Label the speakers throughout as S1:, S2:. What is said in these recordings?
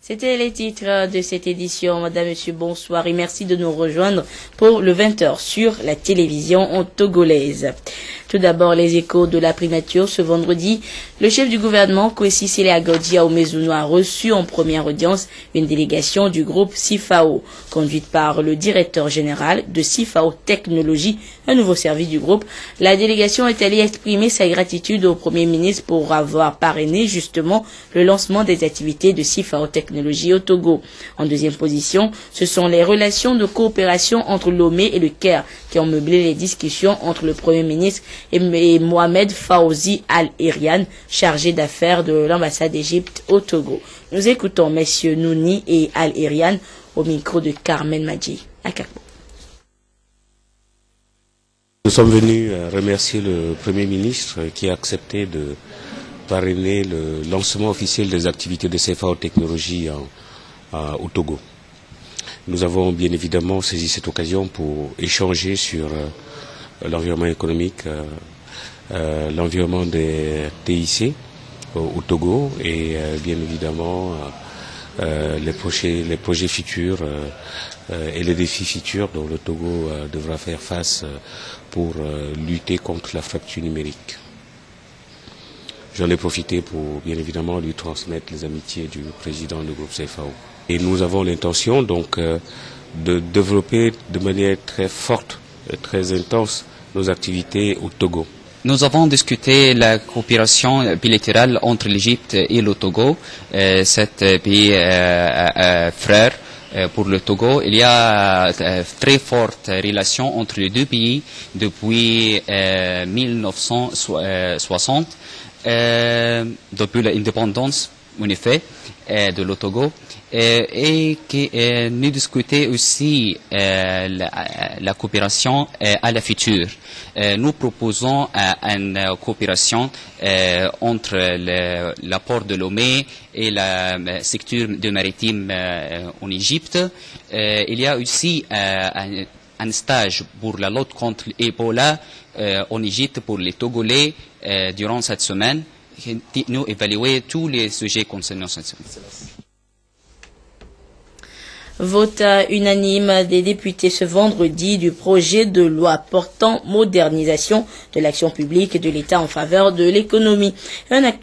S1: C'était les titres de cette édition. Madame, Monsieur, bonsoir et merci de nous rejoindre pour le 20h sur la télévision togolaise. Tout d'abord, les échos de la primature. Ce vendredi, le chef du gouvernement, Kwesi Sele-Agodzi Ahomezunu, a reçu en première audience une délégation du groupe CIFAO, conduite par le directeur général de CIFAO Technologies, un nouveau service du groupe. La délégation est allée exprimer sa gratitude au Premier ministre pour avoir parrainé justement le lancement des activités de CIFAO Technologies au Togo. En deuxième position, ce sont les relations de coopération entre Lomé et le Caire qui ont meublé les discussions entre le Premier ministre et Mohamed Fawzi Al-Erian, chargé d'affaires de l'ambassade d'Égypte au Togo. Nous écoutons messieurs Nouni et Al-Erian au micro de Carmen Madji.
S2: Nous sommes venus remercier le Premier ministre qui a accepté de parrainer le lancement officiel des activités de CIFAO Technologies au Togo. Nous avons bien évidemment saisi cette occasion pour échanger sur l'environnement économique, l'environnement des TIC au Togo et bien évidemment les projets futurs et les défis futurs dont le Togo devra faire face pour lutter contre la fracture numérique. J'en ai profité pour bien évidemment lui transmettre les amitiés du président du groupe CIFAO. Et nous avons l'intention donc de développer de manière très forte, très intense nos activités au Togo.
S3: Nous avons discuté la coopération bilatérale entre l'Égypte et le Togo, cet pays frère pour le Togo. Il y a très forte relation entre les deux pays depuis 1960, depuis l'indépendance en effet de le Togo. Et que nous discuter aussi la coopération à la future. Nous proposons une coopération entre la port de Lomé et le secteur de maritime en Égypte. Il y a aussi un stage pour la lutte contre l'Ebola en Égypte pour les Togolais durant cette semaine. Nous évaluons tous les sujets concernant cette semaine.
S1: Vote unanime des députés ce vendredi du projet de loi portant modernisation de l'action publique de l'État en faveur de l'économie. Un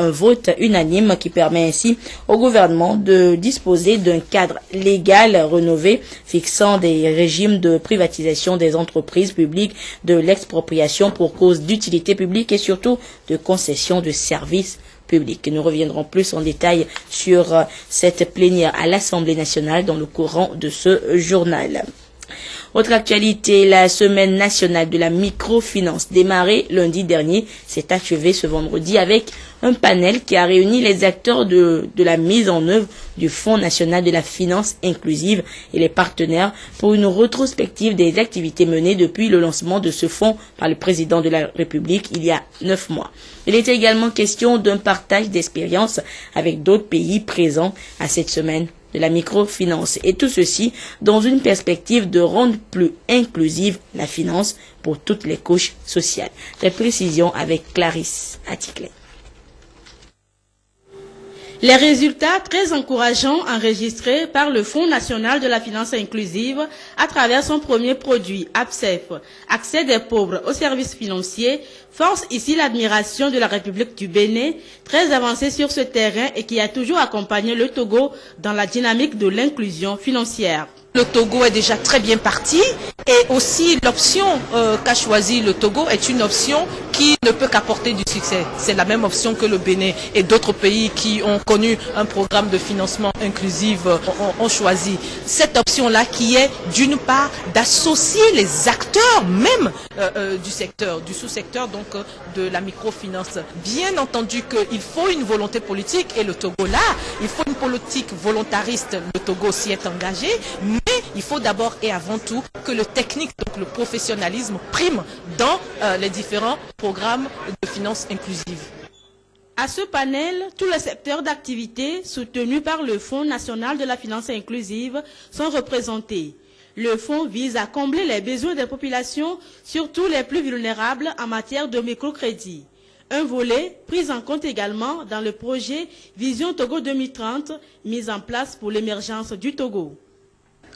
S1: vote unanime qui permet ainsi au gouvernement de disposer d'un cadre légal rénové fixant des régimes de privatisation des entreprises publiques, de l'expropriation pour cause d'utilité publique et surtout de concession de services public. Nous reviendrons plus en détail sur cette plénière à l'Assemblée nationale dans le courant de ce journal. Autre actualité, la semaine nationale de la microfinance démarrée lundi dernier s'est achevée ce vendredi avec un panel qui a réuni les acteurs de la mise en œuvre du Fonds national de la finance inclusive et les partenaires pour une rétrospective des activités menées depuis le lancement de ce fonds par le président de la République il y a 9 mois. Il était également question d'un partage d'expériences avec d'autres pays présents à cette semaine de la microfinance. Et tout ceci dans une perspective de rendre plus inclusive la finance pour toutes les couches sociales. Les précisions avec Clarisse Aticlé.
S4: Les résultats très encourageants enregistrés par le Fonds national de la finance inclusive à travers son premier produit, APSEF, accès des pauvres aux services financiers, forcent ici l'admiration de la République du Bénin, très avancée sur ce terrain et qui a toujours accompagné le Togo dans la dynamique de l'inclusion financière.
S5: Le Togo est déjà très bien parti et aussi l'option qu'a choisi le Togo est une option qui ne peut qu'apporter du succès. C'est la même option que le Bénin et d'autres pays qui ont connu un programme de financement inclusif ont choisi. Cette option-là qui est d'une part d'associer les acteurs même du secteur, du sous-secteur donc de la microfinance. Bien entendu qu'il faut une volonté politique et le Togo là, il faut une politique volontariste, le Togo s'y est engagé. Mais il faut d'abord et avant tout que le technique, donc le professionnalisme prime dans les différents programmes de finance inclusive.
S4: À ce panel, tous les secteurs d'activité soutenus par le Fonds national de la finance inclusive sont représentés. Le fonds vise à combler les besoins des populations, surtout les plus vulnérables en matière de microcrédit. Un volet pris en compte également dans le projet Vision Togo 2030 mis en place pour l'émergence du Togo.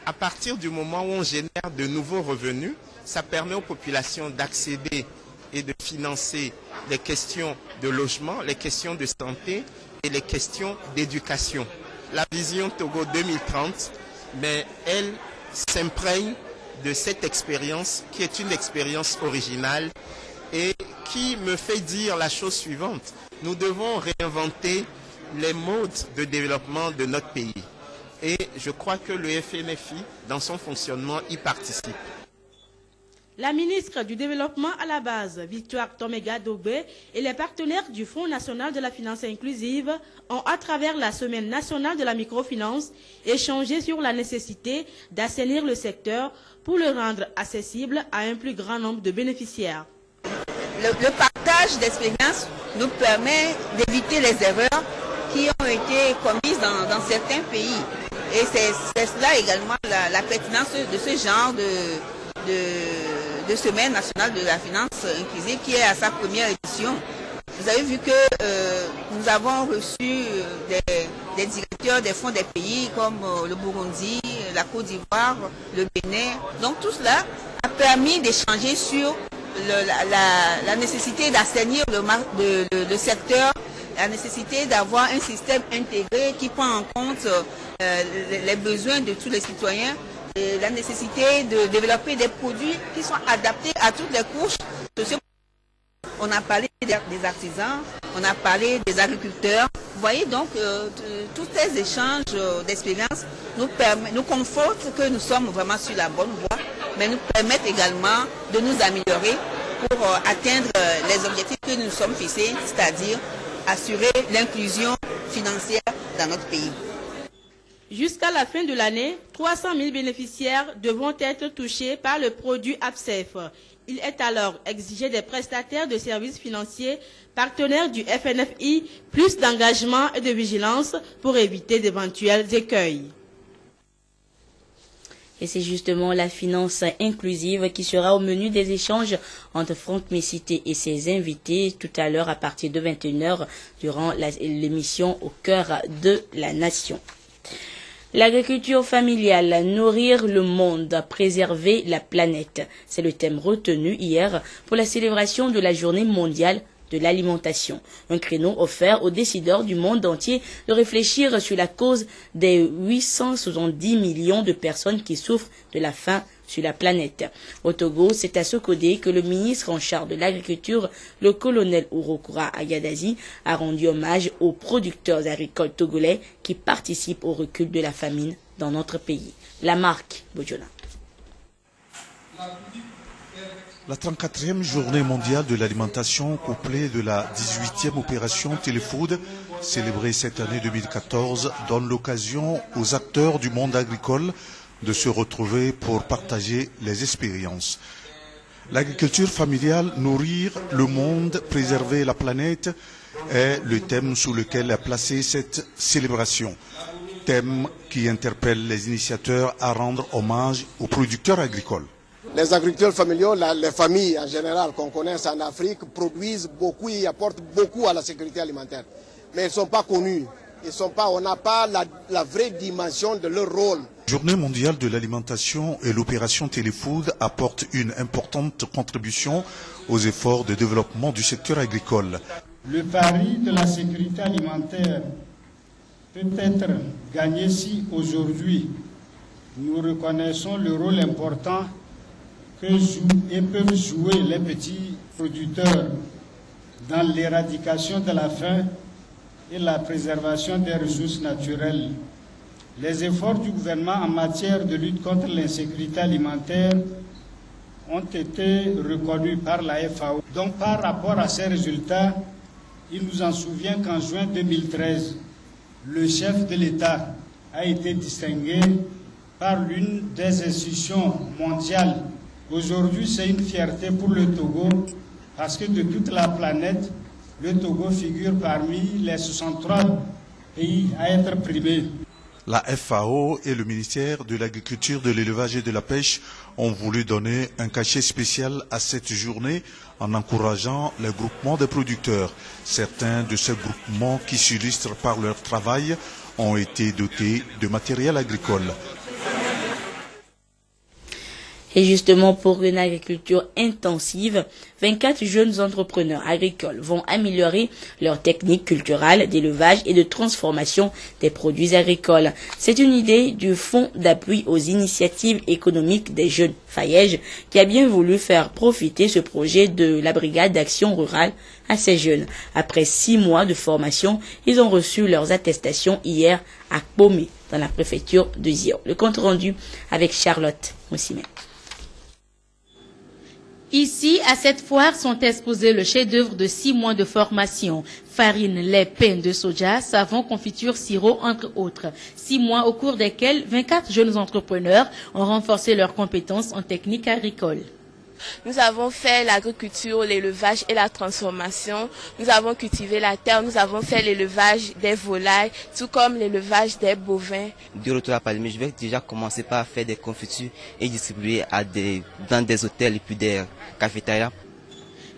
S6: À partir du moment où on génère de nouveaux revenus, ça permet aux populations d'accéder et de financer les questions de logement, les questions de santé et les questions d'éducation. La Vision Togo 2030, mais elle s'imprègne de cette expérience qui est une expérience originale et qui me fait dire la chose suivante. Nous devons réinventer les modes de développement de notre pays. Et je crois que le FNFI, dans son fonctionnement, y participe.
S4: La ministre du Développement à la base, Victoire Tomega Dogbe, et les partenaires du Fonds national de la finance inclusive ont, à travers la Semaine nationale de la microfinance, échangé sur la nécessité d'assainir le secteur pour le rendre accessible à un plus grand nombre de bénéficiaires.
S7: Le partage d'expériences nous permet d'éviter les erreurs qui ont été commises dans certains pays. Et c'est cela également la pertinence de ce genre de Semaine nationale de la finance inclusive qui est à sa première édition. Vous avez vu que nous avons reçu des directeurs des fonds des pays comme le Burundi, la Côte d'Ivoire, le Bénin. Donc tout cela a permis d'échanger sur la nécessité d'assainir le secteur, la nécessité d'avoir un système intégré qui prend en compte les besoins de tous les citoyens, et la nécessité de développer des produits qui sont adaptés à toutes les couches sociales. On a parlé des artisans, on a parlé des agriculteurs. Vous voyez donc, tous ces échanges d'expériences nous confortent que nous sommes vraiment sur la bonne voie, mais nous permettent également de nous améliorer pour atteindre les objectifs que nous nous sommes fixés, c'est-à-dire assurer l'inclusion financière dans notre pays.
S4: Jusqu'à la fin de l'année, 300 000 bénéficiaires devront être touchés par le produit APSEF. Il est alors exigé des prestataires de services financiers, partenaires du FNFI, plus d'engagement et de vigilance pour éviter d'éventuels écueils.
S1: Et c'est justement la finance inclusive qui sera au menu des échanges entre Franck Messité et ses invités tout à l'heure à partir de 21h durant l'émission Au cœur de la nation. L'agriculture familiale, nourrir le monde, préserver la planète. C'est le thème retenu hier pour la célébration de la journée mondiale de l'alimentation. Un créneau offert aux décideurs du monde entier de réfléchir sur la cause des 870 millions de personnes qui souffrent de la faim sur la planète. Au Togo, c'est à Sokodé que le ministre en charge de l'agriculture, le colonel Urokura Agadazi, a rendu hommage aux producteurs agricoles togolais qui participent au recul de la famine dans notre pays. La marque Bojona.
S8: La 34e journée mondiale de l'alimentation, couplée de la 18e opération Téléfood, célébrée cette année 2014, donne l'occasion aux acteurs du monde agricole de se retrouver pour partager les expériences. L'agriculture familiale, nourrir le monde, préserver la planète est le thème sous lequel est placée cette célébration. Thème qui interpelle les initiateurs à rendre hommage aux producteurs agricoles.
S9: Les agriculteurs familiaux, les familles en général qu'on connaît en Afrique, produisent beaucoup et apportent beaucoup à la sécurité alimentaire. Mais ils ne sont pas connus. On n'a pas la vraie dimension de leur rôle.
S8: La Journée mondiale de l'alimentation et l'opération Téléfood apportent une importante contribution aux efforts de développement du secteur agricole.
S10: Le pari de la sécurité alimentaire peut être gagné si aujourd'hui nous reconnaissons le rôle important que jouent et peuvent jouer les petits producteurs dans l'éradication de la faim et la préservation des ressources naturelles. Les efforts du gouvernement en matière de lutte contre l'insécurité alimentaire ont été reconnus par la FAO. Donc par rapport à ces résultats, il nous en souvient qu'en juin 2013, le chef de l'État a été distingué par l'une des institutions mondiales. Aujourd'hui, c'est une fierté pour le Togo parce que de toute la planète, le Togo figure parmi les 63 pays à être primés.
S8: La FAO et le ministère de l'Agriculture, de l'Élevage et de la Pêche ont voulu donner un cachet spécial à cette journée en encourageant les groupements de producteurs. Certains de ces groupements qui s'illustrent par leur travail ont été dotés de matériel agricole.
S1: Et justement, pour une agriculture intensive, 24 jeunes entrepreneurs agricoles vont améliorer leurs techniques culturelles d'élevage et de transformation des produits agricoles. C'est une idée du Fonds d'appui aux initiatives économiques des jeunes, FAEJ, qui a bien voulu faire profiter ce projet de la brigade d'action rurale à ces jeunes. Après 6 mois de formation, ils ont reçu leurs attestations hier à Kpomé, dans la préfecture de Zio. Le compte rendu avec Charlotte Moussimet.
S4: Ici, à cette foire, sont exposés le chef-d'œuvre de 6 mois de formation. Farine, lait, pain de soja, savon, confiture, sirop, entre autres. 6 mois au cours desquels 24 jeunes entrepreneurs ont renforcé leurs compétences en technique agricole.
S11: Nous avons fait l'agriculture, l'élevage et la transformation. Nous avons cultivé la terre, nous avons fait l'élevage des volailles, tout comme l'élevage des bovins.
S12: De retour à Palimé, je vais déjà commencer par faire des confitures et distribuer dans des hôtels et puis des cafétérias.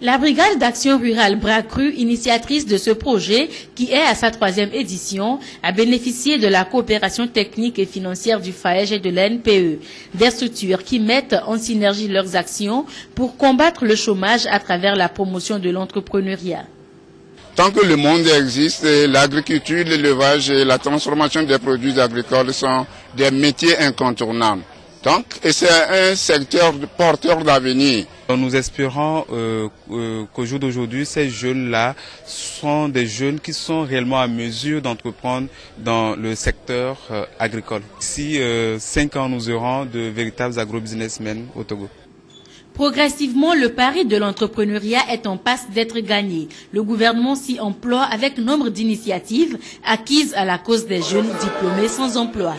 S4: La brigade d'action rurale Bras-Cru, initiatrice de ce projet, qui est à sa 3e édition, a bénéficié de la coopération technique et financière du FAEJ et de l'ANPE, des structures qui mettent en synergie leurs actions pour combattre le chômage à travers la promotion de l'entrepreneuriat.
S13: Tant que le monde existe, l'agriculture, l'élevage et la transformation des produits agricoles sont des métiers incontournables. Donc, et c'est un secteur porteur d'avenir.
S14: Nous espérons qu'au jour d'aujourd'hui, ces jeunes-là sont des jeunes qui sont réellement à mesure d'entreprendre dans le secteur agricole. D'ici 5 ans, nous aurons de véritables agro-businessmen au Togo.
S4: Progressivement, le pari de l'entrepreneuriat est en passe d'être gagné. Le gouvernement s'y emploie avec nombre d'initiatives acquises à la cause des jeunes diplômés sans emploi.